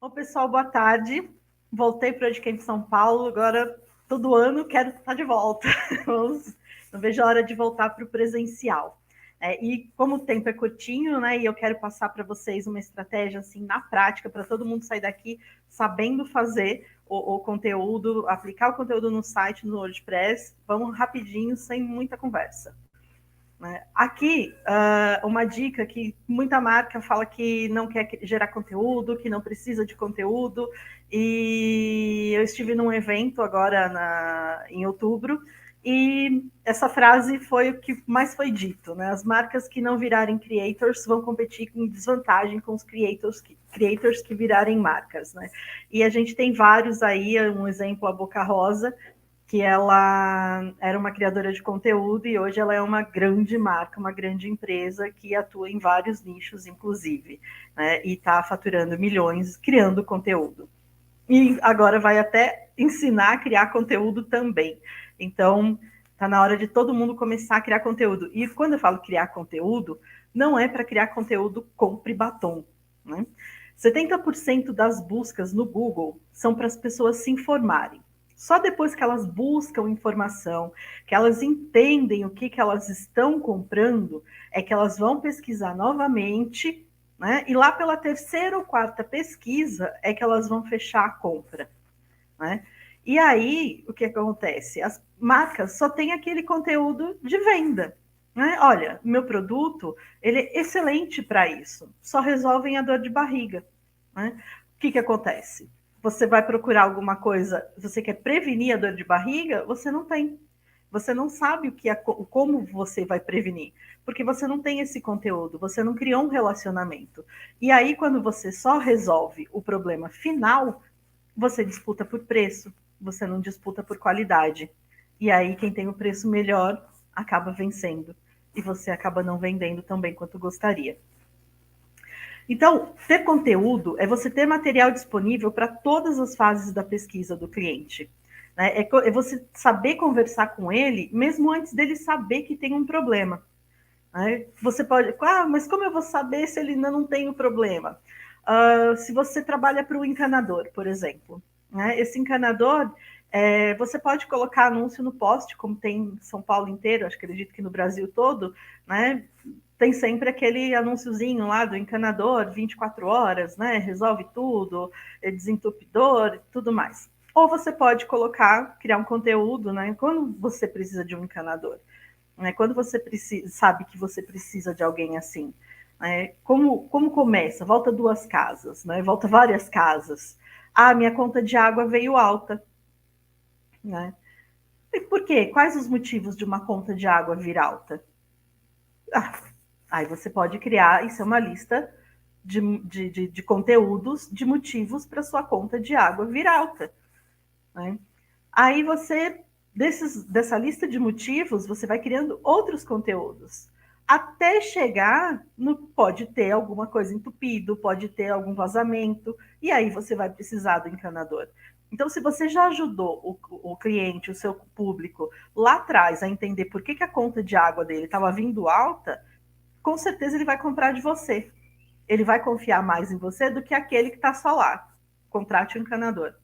Bom, pessoal, boa tarde. Voltei para o Adcamp São Paulo, agora todo ano quero estar de volta. Não vejo a hora de voltar para o presencial. E como o tempo é curtinho, né, e eu quero passar para vocês uma estratégia assim na prática para todo mundo sair daqui sabendo fazer o conteúdo, aplicar o conteúdo no site, no WordPress. Vamos rapidinho, sem muita conversa. Aqui, uma dica que muita marca fala que não quer gerar conteúdo, que não precisa de conteúdo, e eu estive num evento agora em outubro, e essa frase foi o que mais foi dito, né? As marcas que não virarem creators vão competir em desvantagem com os creators que virarem marcas, né? E a gente tem vários aí, um exemplo, a Boca Rosa, que ela era uma criadora de conteúdo e hoje ela é uma grande marca, uma grande empresa que atua em vários nichos, inclusive, né? E está faturando milhões criando conteúdo. E agora vai até ensinar a criar conteúdo também. Então, está na hora de todo mundo começar a criar conteúdo. E quando eu falo criar conteúdo, não é para criar conteúdo compre batom, né? 70% das buscas no Google são para as pessoas se informarem. Só depois que elas buscam informação, que elas entendem o que elas estão comprando, é que elas vão pesquisar novamente, né? E lá pela terceira ou quarta pesquisa é que elas vão fechar a compra, né? E aí, o que acontece? As marcas só têm aquele conteúdo de venda, né? Olha, meu produto, ele é excelente para isso, só resolvem a dor de barriga, né? O que acontece? Você vai procurar alguma coisa, você quer prevenir a dor de barriga, você não tem. Você não sabe como você vai prevenir, porque você não tem esse conteúdo, você não criou um relacionamento. E aí, quando você só resolve o problema final, você disputa por preço, você não disputa por qualidade. E aí, quem tem o preço melhor acaba vencendo. E você acaba não vendendo tão bem quanto gostaria. Então, ter conteúdo é você ter material disponível para todas as fases da pesquisa do cliente. É você saber conversar com ele, mesmo antes dele saber que tem um problema. Você pode, mas como eu vou saber se ele ainda não tem o problema? Se você trabalha para o encanador, por exemplo, né? Esse encanador, você pode colocar anúncio no poste, como tem em São Paulo inteiro, acho que acredito que no Brasil todo, né? Tem sempre aquele anúnciozinho lá do encanador, 24 horas, né? Resolve tudo, é desentupidor e tudo mais. Ou você pode criar um conteúdo, né? Quando você precisa de um encanador, né? Quando você sabe que você precisa de alguém assim, né? Como começa? Volta duas casas, né? Volta várias casas. Ah, minha conta de água veio alta, né? E por quê? Quais os motivos de uma conta de água vir alta? Aí você pode criar, isso é uma lista de conteúdos, de motivos para sua conta de água vir alta, né? Aí você, dessa lista de motivos, você vai criando outros conteúdos. Até chegar no pode ter alguma coisa entupido, pode ter algum vazamento, e aí você vai precisar do encanador. Então, se você já ajudou o cliente, o seu público, lá atrás, a entender por que a conta de água dele estava vindo alta, com certeza ele vai comprar de você. Ele vai confiar mais em você do que aquele que está só lá. Contrate um encanador.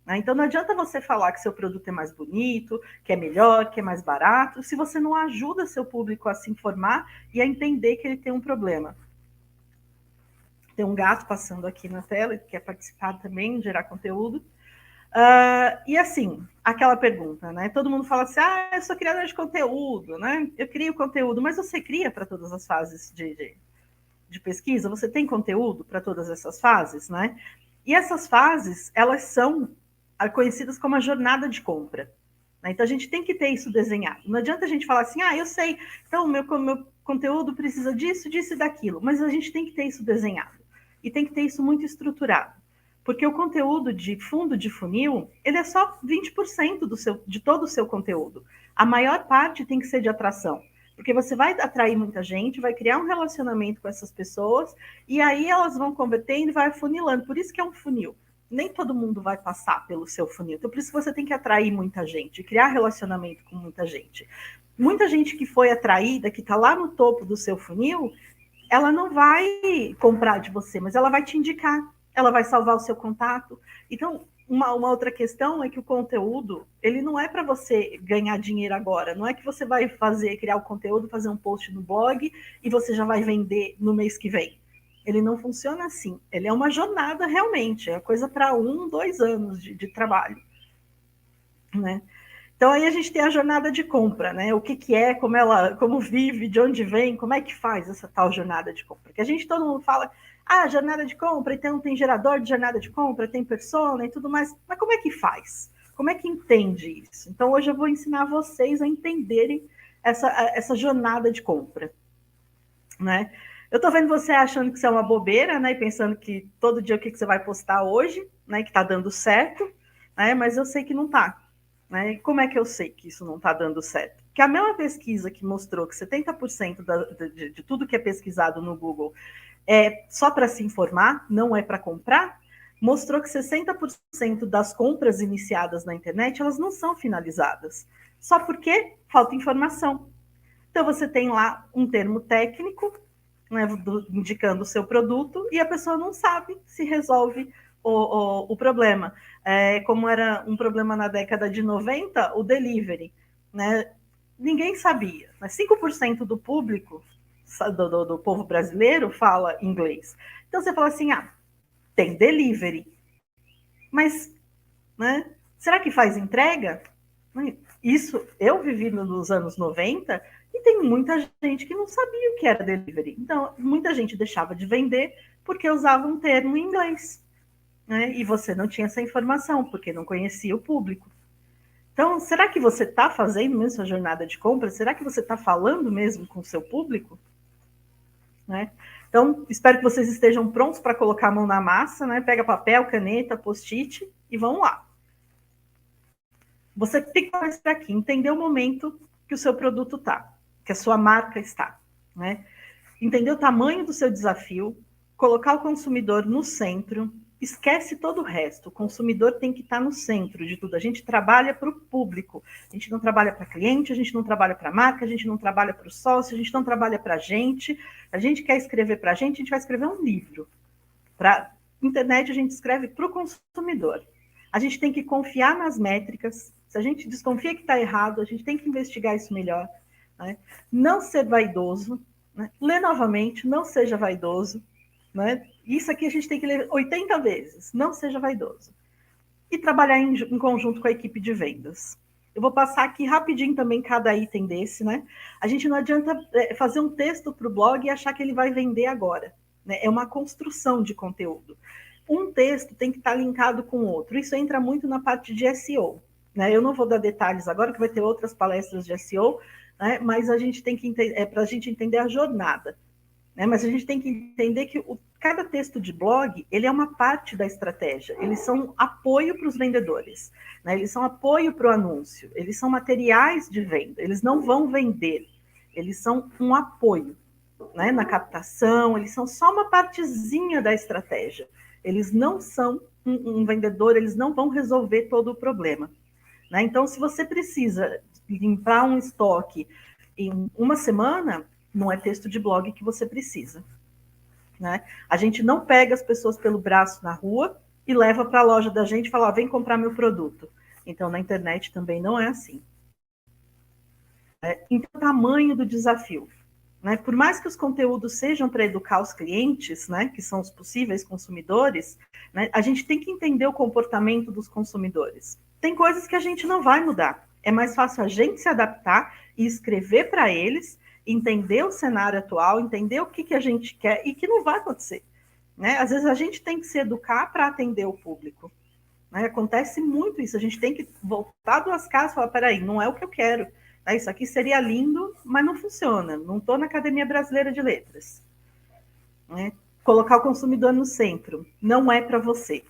Então não adianta você falar que seu produto é mais bonito, que é melhor, que é mais barato, se você não ajuda seu público a se informar e a entender que ele tem um problema. Tem um gato passando aqui na tela, que quer participar também, gerar conteúdo. E assim, aquela pergunta, né? Todo mundo fala assim, eu sou criador de conteúdo, né? Eu crio conteúdo, mas você cria para todas as fases de pesquisa? Você tem conteúdo para todas essas fases, né? E essas fases, elas são conhecidas como a jornada de compra. Né? Então a gente tem que ter isso desenhado. Não adianta a gente falar assim, eu sei, então meu conteúdo precisa disso, disso e daquilo, mas a gente tem que ter isso desenhado. E tem que ter isso muito estruturado. Porque o conteúdo de fundo de funil, ele é só 20% de todo o seu conteúdo. A maior parte tem que ser de atração. Porque você vai atrair muita gente, vai criar um relacionamento com essas pessoas, e aí elas vão convertendo e vai funilando. Por isso que é um funil. Nem todo mundo vai passar pelo seu funil. Então, por isso que você tem que atrair muita gente, criar relacionamento com muita gente. Muita gente que foi atraída, que está lá no topo do seu funil, ela não vai comprar de você, mas ela vai te indicar. ela vai salvar o seu contato. Então, uma outra questão é que o conteúdo, ele não é para você ganhar dinheiro agora, não é que você vai criar o conteúdo, fazer um post no blog e você já vai vender no mês que vem. Ele não funciona assim, ele é uma jornada realmente, é coisa para 1, 2 anos de trabalho, né? Então aí a gente tem a jornada de compra, né? O que é, como vive, de onde vem, como é que faz essa tal jornada de compra? Porque todo mundo fala, jornada de compra, então tem gerador de jornada de compra, tem persona e tudo mais, mas como é que faz? Como é que entende isso? Então hoje eu vou ensinar vocês a entenderem essa jornada de compra, né? Eu tô vendo você achando que isso é uma bobeira, né? E pensando que todo dia o que você vai postar hoje, né? Que tá dando certo, né? Mas eu sei que não tá. Né? E como é que eu sei que isso não está dando certo? Porque a mesma pesquisa que mostrou que 70% de tudo que é pesquisado no Google é só para se informar, não é para comprar, mostrou que 60% das compras iniciadas na internet elas não são finalizadas. Só porque falta informação. Então você tem lá um termo técnico, né, indicando o seu produto, e a pessoa não sabe se resolve o problema. Como era um problema na década de 90, o delivery. Né? Ninguém sabia. Mas 5% do público, do povo brasileiro, fala inglês. Então você fala assim, tem delivery. Mas, né, será que faz entrega? Isso eu vivi nos anos 90 e tem muita gente que não sabia o que era delivery. Então, muita gente deixava de vender porque usava um termo em inglês. Né? E você não tinha essa informação, porque não conhecia o público. Então, será que você está fazendo mesmo sua jornada de compra? Será que você está falando mesmo com o seu público? Né? Então, espero que vocês estejam prontos para colocar a mão na massa, né? Pega papel, caneta, post-it e vamos lá. Você tem que começar aqui, entender o momento que o seu produto está, que a sua marca está, né? Entender o tamanho do seu desafio, colocar o consumidor no centro, esquece todo o resto. O consumidor tem que estar no centro de tudo. A gente trabalha para o público, a gente não trabalha para cliente, a gente não trabalha para marca, a gente não trabalha para o sócio, a gente não trabalha para a gente quer escrever para a gente vai escrever um livro. Para internet, a gente escreve para o consumidor. A gente tem que confiar nas métricas. Se a gente desconfia que está errado, a gente tem que investigar isso melhor. Né? Não ser vaidoso. Né? Lê novamente, não seja vaidoso. Né? Isso aqui a gente tem que ler 80 vezes. Não seja vaidoso. E trabalhar em conjunto com a equipe de vendas. Eu vou passar aqui rapidinho também cada item desse. Né? A gente não adianta fazer um texto para o blog e achar que ele vai vender agora. Né? É uma construção de conteúdo. Um texto tem que estar linkado com o outro. Isso entra muito na parte de SEO. Né? Eu não vou dar detalhes agora, que vai ter outras palestras de SEO, né? Mas a gente tem que entender, para a gente entender a jornada. Né? Mas a gente tem que entender que cada texto de blog, ele é uma parte da estratégia. Eles são apoio para os vendedores. Né? Eles são apoio para o anúncio. Eles são materiais de venda. Eles não vão vender. Eles são um apoio. Né? Na captação, eles são só uma partezinha da estratégia. Eles não são um vendedor, eles não vão resolver todo o problema. Né? Então, se você precisa limpar um estoque em uma semana, não é texto de blog que você precisa. Né? A gente não pega as pessoas pelo braço na rua e leva para a loja da gente e fala, vem comprar meu produto. Então, na internet também não é assim. Então, o tamanho do desafio. Né? Por mais que os conteúdos sejam para educar os clientes, né, que são os possíveis consumidores, né, a gente tem que entender o comportamento dos consumidores. Tem coisas que a gente não vai mudar. É mais fácil a gente se adaptar e escrever para eles, entender o cenário atual, entender o que a gente quer e que não vai acontecer. Né? Às vezes a gente tem que se educar para atender o público. Né? Acontece muito isso. A gente tem que voltar 2 casas e falar, peraí, não é o que eu quero. Isso aqui seria lindo, mas não funciona. Não estou na Academia Brasileira de Letras. Né? Colocar o consumidor no centro. Não é para você.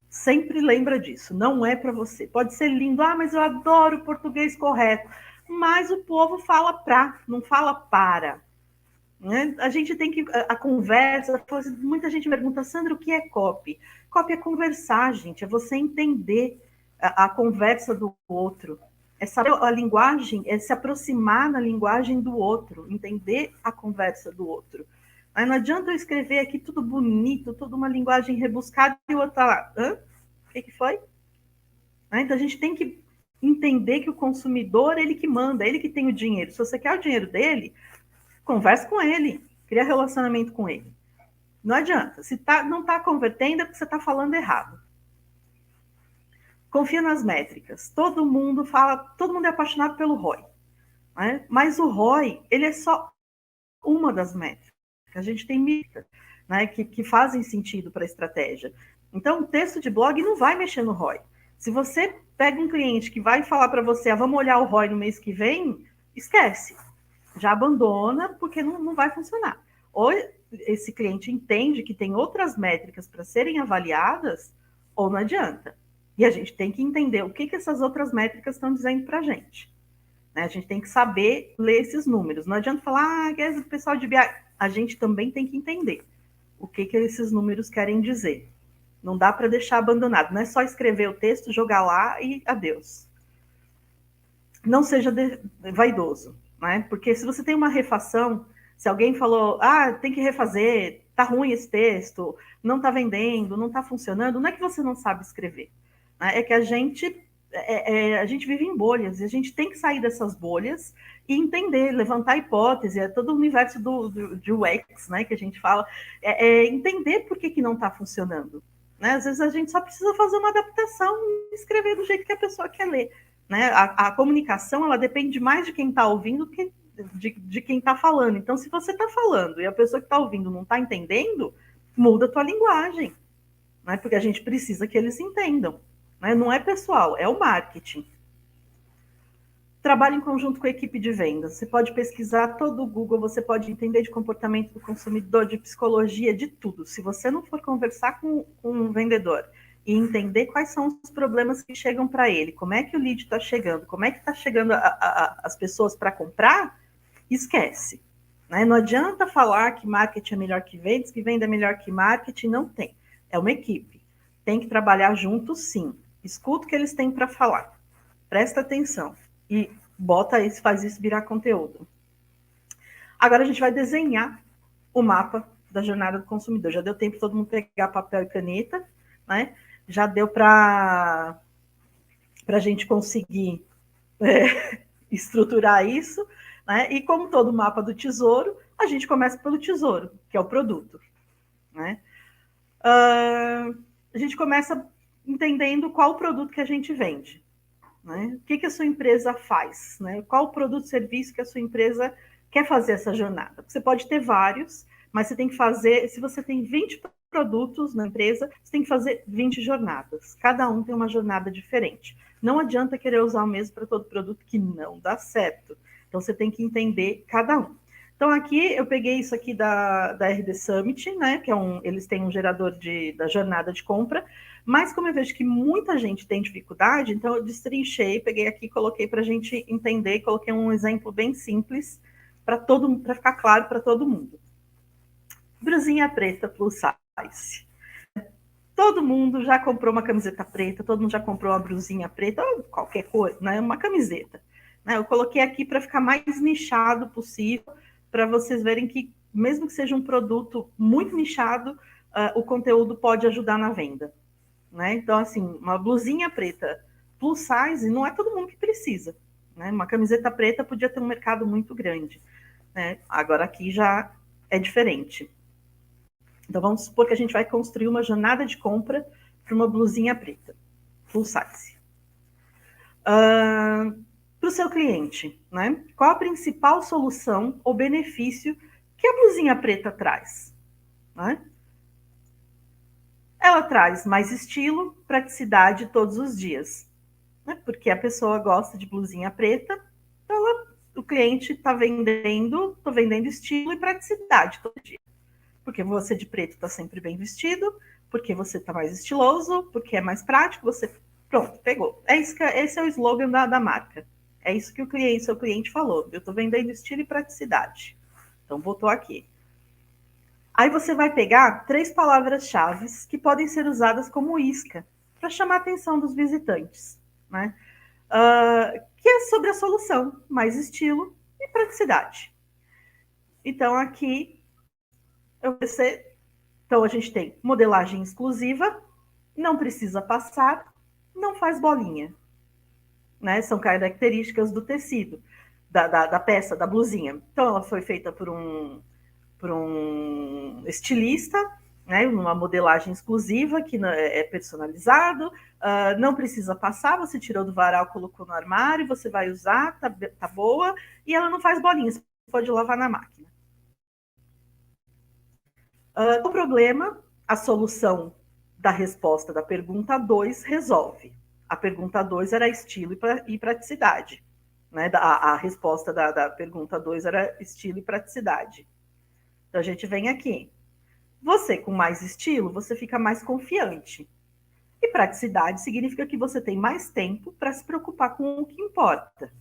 Sempre lembra disso. Não é para você. Pode ser lindo. Mas eu adoro o português correto. Mas o povo fala pra, não fala para. Né? A gente tem que... A conversa... Muita gente pergunta, Sandra, o que é copy? Copy é conversar, gente. É você entender a conversa do outro. É saber a linguagem, é se aproximar na linguagem do outro, entender a conversa do outro. Aí não adianta eu escrever aqui tudo bonito, toda uma linguagem rebuscada e o outro tá lá. Hã? O que foi? Então a gente tem que entender que o consumidor, ele que manda, ele que tem o dinheiro. Se você quer o dinheiro dele, converse com ele, cria relacionamento com ele. Não adianta. Se não está convertendo, é porque você está falando errado. Confia nas métricas. Todo mundo é apaixonado pelo ROI. Né? Mas o ROI, ele é só uma das métricas. A gente tem métricas, né, que fazem sentido para a estratégia. Então, o texto de blog não vai mexer no ROI. Se você pega um cliente que vai falar para você, vamos olhar o ROI no mês que vem, esquece. Já abandona, porque não vai funcionar. Ou esse cliente entende que tem outras métricas para serem avaliadas, ou não adianta. E a gente tem que entender o que essas outras métricas estão dizendo para a gente. A gente tem que saber ler esses números. Não adianta falar, que o pessoal de BI. A gente também tem que entender o que esses números querem dizer. Não dá para deixar abandonado. Não é só escrever o texto, jogar lá e adeus. Não seja vaidoso, né? Porque se você tem uma refação, se alguém falou, tem que refazer, tá ruim esse texto, não tá vendendo, não tá funcionando, não é que você não sabe escrever. Né? É que a gente vive em bolhas e a gente tem que sair dessas bolhas e entender, levantar hipótese, é todo o universo de UX, né, que a gente fala, entender por que não está funcionando. Né? Às vezes a gente só precisa fazer uma adaptação e escrever do jeito que a pessoa quer ler. Né? A comunicação, ela depende mais de quem está ouvindo do que de quem está falando. Então, se você está falando e a pessoa que está ouvindo não está entendendo, muda a tua linguagem, né? Porque a gente precisa que eles entendam. Né? Não é pessoal, é o marketing. Trabalhe em conjunto com a equipe de vendas. Você pode pesquisar todo o Google, você pode entender de comportamento do consumidor, de psicologia, de tudo. Se você não for conversar com um vendedor e entender quais são os problemas que chegam para ele, como é que o lead está chegando, como é que está chegando as pessoas para comprar, esquece. Né? Não adianta falar que marketing é melhor que vendas, que venda é melhor que marketing, não tem. É uma equipe. Tem que trabalhar junto, sim. Escuta o que eles têm para falar. Presta atenção. E bota isso, faz isso virar conteúdo. Agora a gente vai desenhar o mapa da jornada do consumidor. Já deu tempo de todo mundo pegar papel e caneta, né? Já deu para a gente conseguir estruturar isso, né? E como todo mapa do tesouro, a gente começa pelo tesouro, que é o produto, né? A gente começa entendendo qual o produto que a gente vende. Né? O que a sua empresa faz? Né? Qual o produto, serviço que a sua empresa quer fazer essa jornada? Você pode ter vários, mas você tem que fazer, se você tem 20 produtos na empresa, você tem que fazer 20 jornadas. Cada um tem uma jornada diferente. Não adianta querer usar o mesmo para todo produto, que não dá certo. Então, você tem que entender cada um. Então, aqui eu peguei isso aqui da RD Summit, né? Que eles têm um gerador da jornada de compra. Mas como eu vejo que muita gente tem dificuldade, então eu destrinchei, peguei aqui, coloquei para a gente entender, coloquei um exemplo bem simples para ficar claro para todo mundo. Brusinha preta plus size. Todo mundo já comprou uma camiseta preta, todo mundo já comprou uma brusinha preta, ou qualquer cor, né? Uma camiseta. Né? Eu coloquei aqui para ficar mais nichado possível, para vocês verem que, mesmo que seja um produto muito nichado, o conteúdo pode ajudar na venda. Né? Então, assim, uma blusinha preta plus size não é todo mundo que precisa. Né? Uma camiseta preta podia ter um mercado muito grande. Né? Agora aqui já é diferente. Então, vamos supor que a gente vai construir uma jornada de compra para uma blusinha preta, plus size. Para o seu cliente, né? Qual a principal solução ou benefício que a blusinha preta traz? Né? Ela traz mais estilo, praticidade todos os dias. Né? Porque a pessoa gosta de blusinha preta, então o cliente está vendendo, estou vendendo estilo e praticidade todo dia. Porque você de preto está sempre bem vestido, porque você está mais estiloso, porque é mais prático, você. Pronto, pegou. Esse é o slogan da marca. É isso que o seu cliente falou. Eu estou vendendo estilo e praticidade. Então, botou aqui. Aí você vai pegar 3 palavras-chave que podem ser usadas como isca para chamar a atenção dos visitantes. Né? Que é sobre a solução, mais estilo e praticidade. Então, aqui Então, a gente tem modelagem exclusiva, não precisa passar, não faz bolinha. Né? São características do tecido, da peça, da blusinha. Então, ela foi feita por um estilista, né? Uma modelagem exclusiva, que é personalizado, não precisa passar, você tirou do varal, colocou no armário, você vai usar, tá boa, e ela não faz bolinhas, você pode lavar na máquina. O problema, a solução da resposta da pergunta 2 resolve. A pergunta 2 era estilo e praticidade. Né? A resposta da pergunta 2 era estilo e praticidade. Então, a gente vem aqui. Você, com mais estilo, você fica mais confiante. E praticidade significa que você tem mais tempo para se preocupar com o que importa.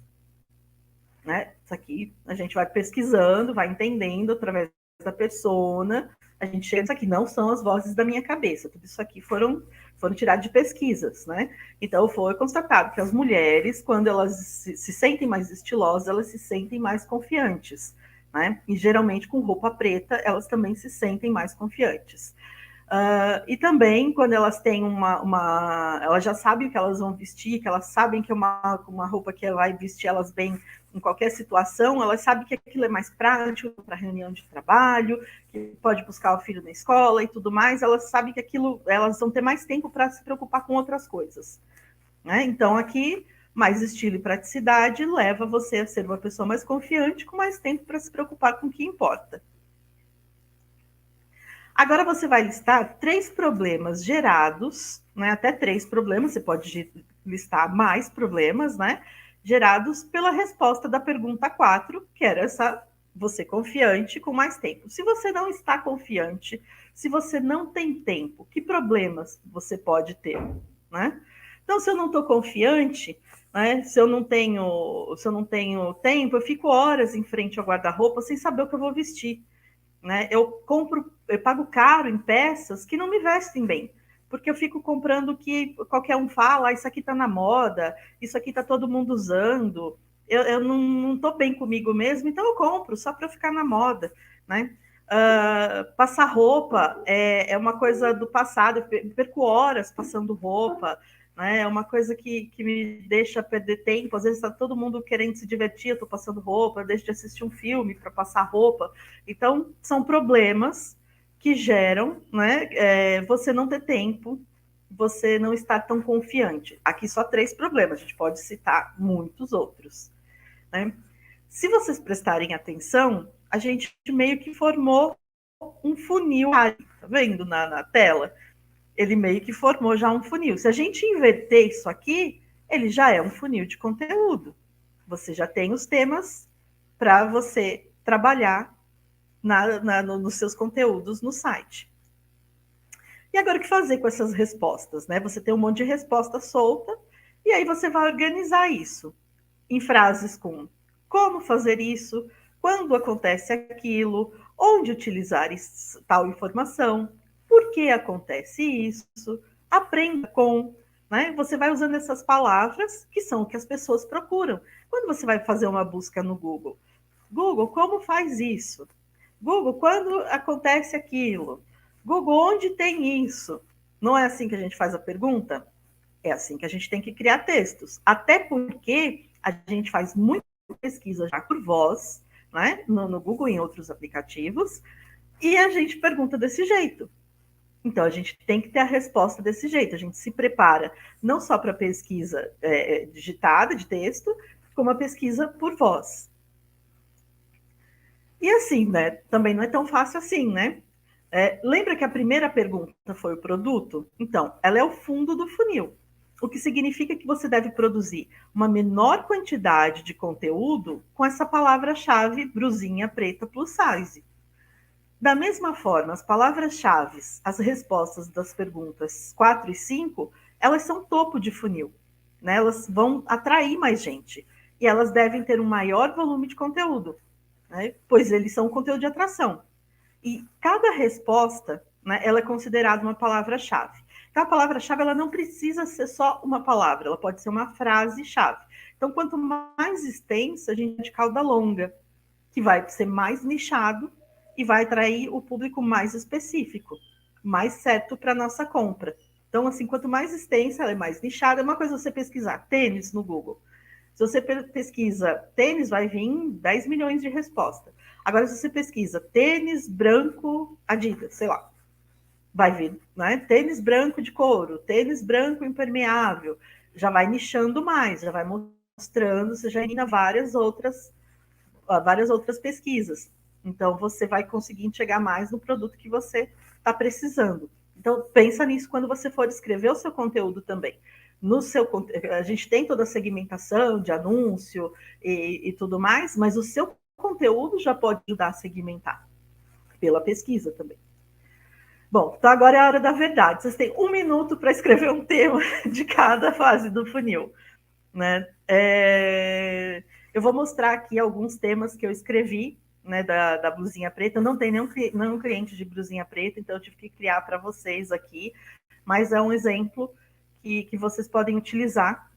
Né? Isso aqui a gente vai pesquisando, vai entendendo através da persona. A gente chega, isso aqui não são as vozes da minha cabeça, tudo isso aqui foram tirados de pesquisas, né? Então foi constatado que as mulheres, quando elas se sentem mais estilosas, elas se sentem mais confiantes, né? E geralmente com roupa preta, elas também se sentem mais confiantes. E também quando elas têm elas já sabem o que elas vão vestir, que elas sabem que é uma roupa que vai vestir elas bem em qualquer situação, elas sabem que aquilo é mais prático para reunião de trabalho, que pode buscar o filho na escola e tudo mais, elas sabem que aquilo, elas vão ter mais tempo para se preocupar com outras coisas. Né? Então, aqui, mais estilo e praticidade leva você a ser uma pessoa mais confiante, com mais tempo para se preocupar com o que importa. Agora você vai listar 3 problemas gerados, né? Até 3 problemas, você pode listar mais problemas, né? Gerados pela resposta da pergunta 4, que era essa, você confiante com mais tempo. Se você não está confiante, se você não tem tempo, que problemas você pode ter, né? Então, se eu não estou confiante, né? Se eu não tenho tempo, eu fico horas em frente ao guarda-roupa sem saber o que eu vou vestir. Né? Eu pago caro em peças que não me vestem bem, porque eu fico comprando o que qualquer um fala, isso aqui está na moda, isso aqui está todo mundo usando, eu não estou bem comigo mesmo, então eu compro só para ficar na moda. Né? Passar roupa é uma coisa do passado, eu perco horas passando roupa, né? É uma coisa que me deixa perder tempo. Às vezes está todo mundo querendo se divertir, eu estou passando roupa, eu deixo de assistir um filme para passar roupa. Então, são problemas que geram, né, você não ter tempo, você não estar tão confiante. Aqui só 3 problemas, a gente pode citar muitos outros. Né? Se vocês prestarem atenção, a gente meio que formou um funil, tá vendo na tela? Ele meio que formou já um funil. Se a gente inverter isso aqui, ele já é um funil de conteúdo. Você já tem os temas para você trabalhar nos seus conteúdos no site. E agora o que fazer com essas respostas? Né? Você tem um monte de resposta solta, e aí você vai organizar isso em frases com como fazer isso, quando acontece aquilo, onde utilizar tal informação, por que acontece isso, aprenda com. Né? Você vai usando essas palavras que são o que as pessoas procuram. Quando você vai fazer uma busca no Google, Google, como faz isso? Google, quando acontece aquilo? Google, onde tem isso? Não é assim que a gente faz a pergunta? É assim que a gente tem que criar textos. Até porque a gente faz muita pesquisa já por voz, né? No Google e em outros aplicativos, e a gente pergunta desse jeito. Então, a gente tem que ter a resposta desse jeito. A gente se prepara não só para pesquisa digitada, de texto, como a pesquisa por voz. E assim, né? Também não é tão fácil assim, né? Lembra que a primeira pergunta foi o produto? Então, ela é o fundo do funil. O que significa que você deve produzir uma menor quantidade de conteúdo com essa palavra-chave brusinha preta plus size. Da mesma forma, as palavras-chave, as respostas das perguntas 4 e 5, elas são topo de funil. Né? Elas vão atrair mais gente. E elas devem ter um maior volume de conteúdo, né? Pois eles são conteúdo de atração. E cada resposta, né, ela é considerada uma palavra-chave. Então, a palavra-chave ela não precisa ser só uma palavra, ela pode ser uma frase-chave. Então, quanto mais extensa, a gente de cauda longa, que vai ser mais nichado e vai atrair o público mais específico, mais certo para a nossa compra. Então, assim, quanto mais extensa, ela é mais nichada. É uma coisa você pesquisar tênis no Google. Se você pesquisa tênis, vai vir 10 milhões de respostas. Agora, se você pesquisa tênis branco Adidas, sei lá, vai vir, né? Tênis branco de couro, tênis branco impermeável, já vai nichando mais, já vai mostrando, você já elimina várias outras pesquisas. Então, você vai conseguir chegar mais no produto que você está precisando. Então, pensa nisso quando você for escrever o seu conteúdo também. A gente tem toda a segmentação de anúncio e tudo mais, mas o seu conteúdo já pode ajudar a segmentar pela pesquisa também. Bom, então agora é a hora da verdade. Vocês têm 1 minuto para escrever um tema de cada fase do funil, né? Eu vou mostrar aqui alguns temas que eu escrevi, né, da blusinha preta. Eu não tenho nenhum cliente de blusinha preta, então eu tive que criar para vocês aqui, mas é um exemplo que vocês podem utilizar,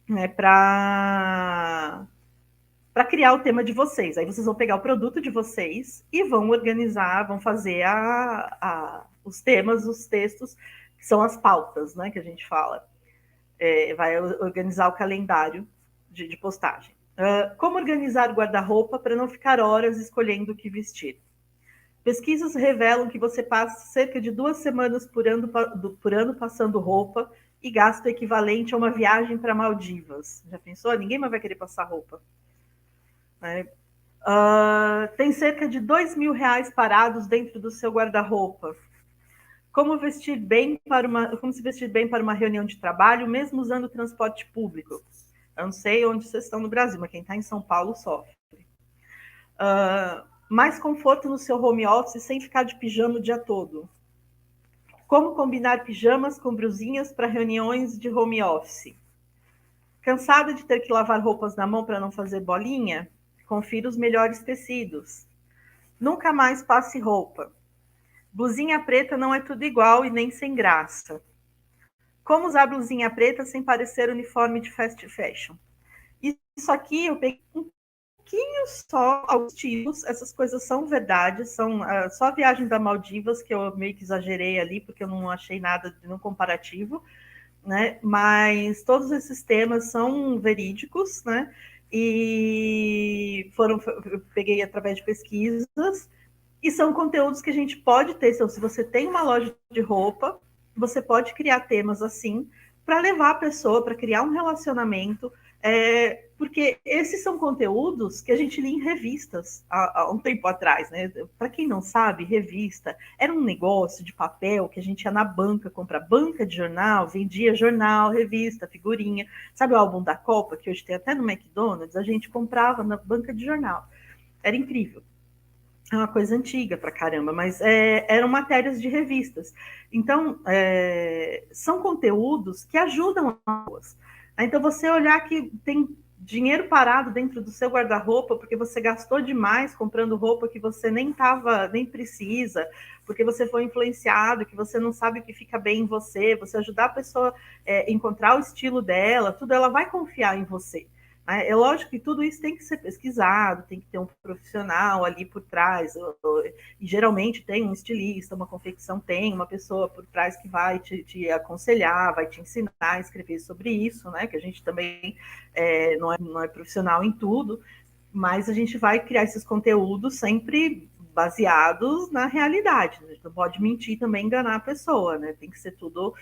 né, para criar o tema de vocês. Aí vocês vão pegar o produto de vocês e vão organizar, vão fazer os temas, os textos, que são as pautas, né, que a gente fala. Vai organizar o calendário de postagem. Como organizar o guarda-roupa para não ficar horas escolhendo o que vestir? Pesquisas revelam que você passa cerca de 2 semanas por ano passando roupa e gasta o equivalente a uma viagem para Maldivas. Já pensou? Ninguém mais vai querer passar roupa. Tem cerca de R$2.000 parados dentro do seu guarda-roupa. Como se vestir bem para uma reunião de trabalho, mesmo usando transporte público? Eu não sei onde vocês estão no Brasil, mas quem está em São Paulo sofre. Mais conforto no seu home office sem ficar de pijama o dia todo. Como combinar pijamas com brusinhas para reuniões de home office? Cansada de ter que lavar roupas na mão para não fazer bolinha? Confira os melhores tecidos. Nunca mais passe roupa. Blusinha preta não é tudo igual e nem sem graça. Como usar blusinha preta sem parecer uniforme de fast fashion? Isso aqui eu peguei um pouquinho só alguns estilos, essas coisas são verdade, são só a viagem da Maldivas que eu meio que exagerei ali, porque eu não achei nada de um comparativo, né? Mas todos esses temas são verídicos, né? E eu peguei através de pesquisas, e são conteúdos que a gente pode ter. Então, se você tem uma loja de roupa, você pode criar temas assim para levar a pessoa, para criar um relacionamento, porque esses são conteúdos que a gente lia em revistas há um tempo atrás, né? Para quem não sabe, revista era um negócio de papel que a gente ia na banca comprar, banca de jornal, vendia jornal, revista, figurinha. Sabe o álbum da Copa, que hoje tem até no McDonald's? A gente comprava na banca de jornal. Era incrível. É uma coisa antiga pra caramba, mas eram matérias de revistas. Então, são conteúdos que ajudam as pessoas. Então, você olhar que tem dinheiro parado dentro do seu guarda-roupa porque você gastou demais comprando roupa que você nem precisa, porque você foi influenciado, que você não sabe o que fica bem em você, você ajudar a pessoa a encontrar o estilo dela, tudo, ela vai confiar em você. É lógico que tudo isso tem que ser pesquisado, tem que ter um profissional ali por trás, e geralmente tem um estilista, uma confecção tem uma pessoa por trás que vai te aconselhar, vai te ensinar a escrever sobre isso, né? Que a gente também não é profissional em tudo, mas a gente vai criar esses conteúdos sempre baseados na realidade. A gente não pode mentir também, enganar a pessoa, né? Tem que ser tudo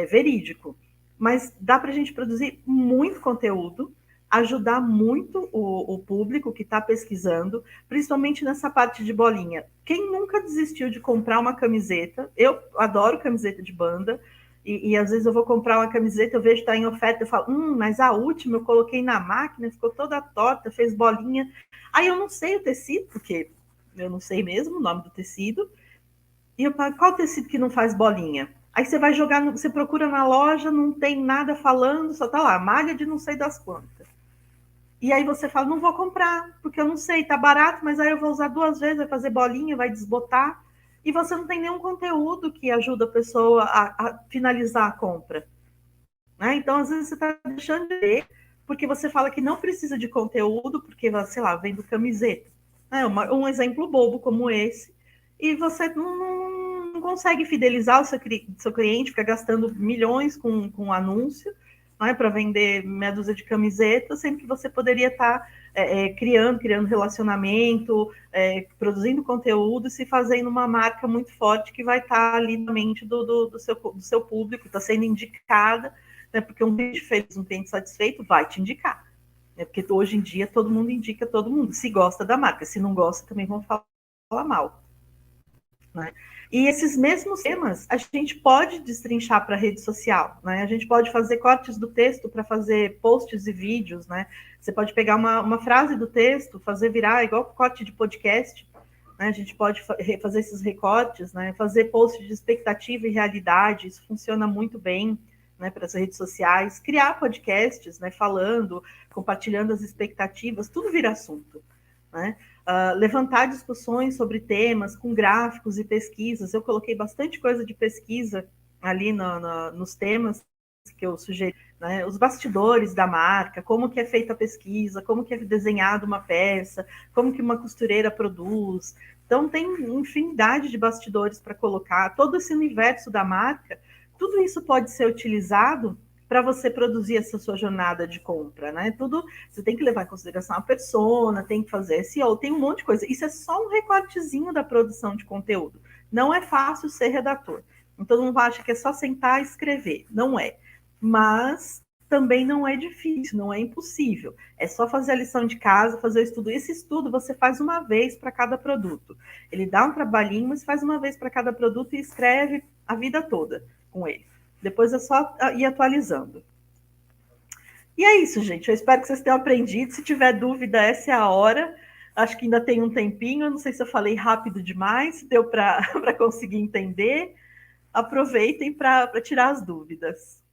verídico. Mas dá para a gente produzir muito conteúdo, ajudar muito o público que está pesquisando, principalmente nessa parte de bolinha. Quem nunca desistiu de comprar uma camiseta? Eu adoro camiseta de banda, e às vezes eu vou comprar uma camiseta, eu vejo que está em oferta, eu falo, mas a última eu coloquei na máquina, ficou toda torta, fez bolinha. Aí eu não sei o tecido, porque eu não sei mesmo o nome do tecido, e eu falo, qual tecido que não faz bolinha? Aí você vai jogar, você procura na loja, não tem nada falando, só tá lá, malha de não sei das quantas. E aí você fala, não vou comprar, porque eu não sei, tá barato, mas aí eu vou usar 2 vezes, vai fazer bolinha, vai desbotar. E você não tem nenhum conteúdo que ajuda a pessoa a finalizar a compra. Né? Então, às vezes, você está deixando de ver, porque você fala que não precisa de conteúdo, porque, sei lá, vendo camiseta. né? Um exemplo bobo como esse, e você não consegue fidelizar o seu cliente, fica gastando milhões com anúncio, né, para vender meia dúzia de camisetas, sempre que você poderia estar criando relacionamento, produzindo conteúdo e se fazendo uma marca muito forte que vai estar ali na mente do seu público, está sendo indicada, né, porque um cliente feliz, um cliente satisfeito vai te indicar. Né, porque hoje em dia todo mundo indica todo mundo, se gosta da marca, se não gosta também vão falar mal. Né? E esses mesmos temas a gente pode destrinchar para a rede social, né? A gente pode fazer cortes do texto para fazer posts e vídeos, né? Você pode pegar uma frase do texto, fazer virar igual corte de podcast, né? A gente pode fazer esses recortes, né? Fazer posts de expectativa e realidade, isso funciona muito bem, né, para as redes sociais, criar podcasts, né, falando, compartilhando as expectativas, tudo vira assunto, né? Levantar discussões sobre temas com gráficos e pesquisas. Eu coloquei bastante coisa de pesquisa ali nos temas que eu sugeri, né? Os bastidores da marca, como que é feita a pesquisa, como que é desenhada uma peça, como que uma costureira produz. Então tem infinidade de bastidores para colocar, todo esse universo da marca, tudo isso pode ser utilizado para você produzir essa sua jornada de compra, né? Tudo você tem que levar em consideração a persona, tem que fazer SEO, tem um monte de coisa. Isso é só um recortezinho da produção de conteúdo. Não é fácil ser redator. Então não acha que é só sentar e escrever. Não é. Mas também não é difícil, não é impossível. É só fazer a lição de casa, fazer o estudo. Esse estudo você faz uma vez para cada produto. Ele dá um trabalhinho, mas faz uma vez para cada produto e escreve a vida toda com ele. Depois é só ir atualizando. E é isso, gente. Eu espero que vocês tenham aprendido. Se tiver dúvida, essa é a hora. Acho que ainda tem um tempinho. Eu não sei se eu falei rápido demais, se deu para conseguir entender. Aproveitem para tirar as dúvidas.